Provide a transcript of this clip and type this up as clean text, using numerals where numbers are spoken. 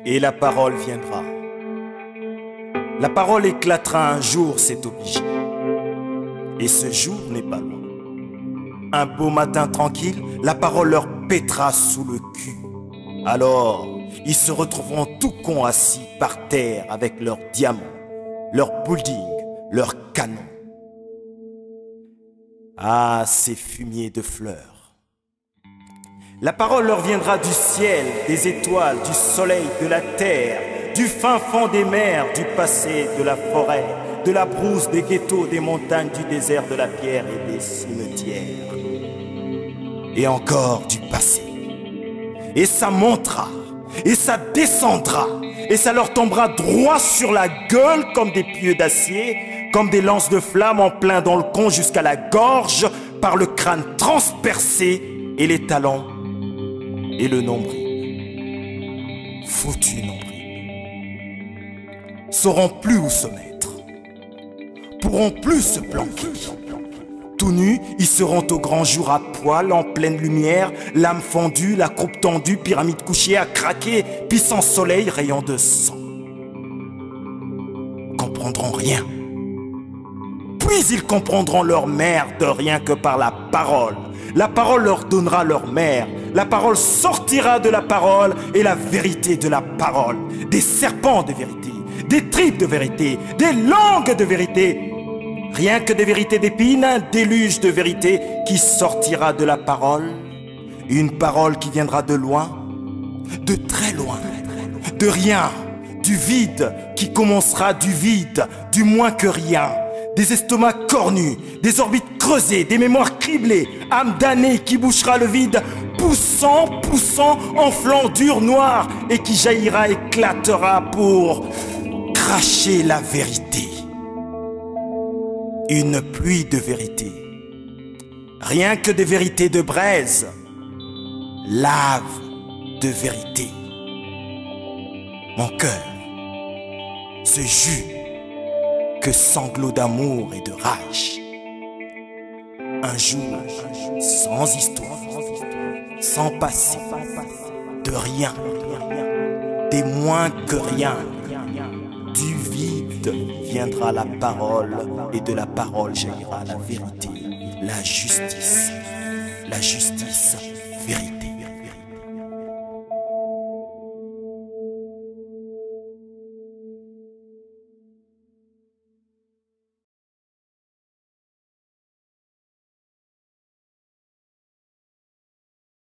et la parole viendra. La parole éclatera un jour, c'est obligé. Et ce jour n'est pas loin. Un beau matin tranquille, la parole leur pètera sous le cul. Alors, ils se retrouveront tout cons assis par terre avec leurs diamants, leurs buildings, leurs canons. Ah, ces fumiers de fleurs. La parole leur viendra du ciel, des étoiles, du soleil, de la terre, du fin fond des mers, du passé, de la forêt, de la brousse, des ghettos, des montagnes, du désert, de la pierre et des cimetières. Et encore du passé. Et ça montera, et ça descendra, et ça leur tombera droit sur la gueule comme des pieux d'acier, comme des lances de flammes en plein dans le con jusqu'à la gorge, par le crâne transpercé et les talons et le nombril. Foutu nombril. Sauront plus où se mettre, pourront plus se planquer. Tout nus, ils seront au grand jour à poil, en pleine lumière, l'âme fendue, la croupe tendue, pyramide couchée à craquer, puissant soleil, rayon de sang. Comprendront rien. Puis ils comprendront leur merde rien que par la parole. La parole leur donnera leur mère. La parole sortira de la parole et la vérité de la parole. Des serpents de vérité, des tripes de vérité, des langues de vérité. Rien que des vérités d'épines, un déluge de vérité qui sortira de la parole. Une parole qui viendra de loin, de très loin, de rien, du vide qui commencera du vide, du moins que rien. Des estomacs cornus, des orbites creusées, des mémoires criblées, âme damnée qui bouchera le vide, poussant, enflant dur, noir, et qui jaillira, éclatera pour cracher la vérité. Une pluie de vérité, rien que des vérités de braise, lave de vérité. Mon cœur se jus que sanglots d'amour et de rage. Un jour sans histoire, sans passé, de rien, des moins que rien. Du vide viendra la parole et de la parole jaillira la vérité, la justice. La justice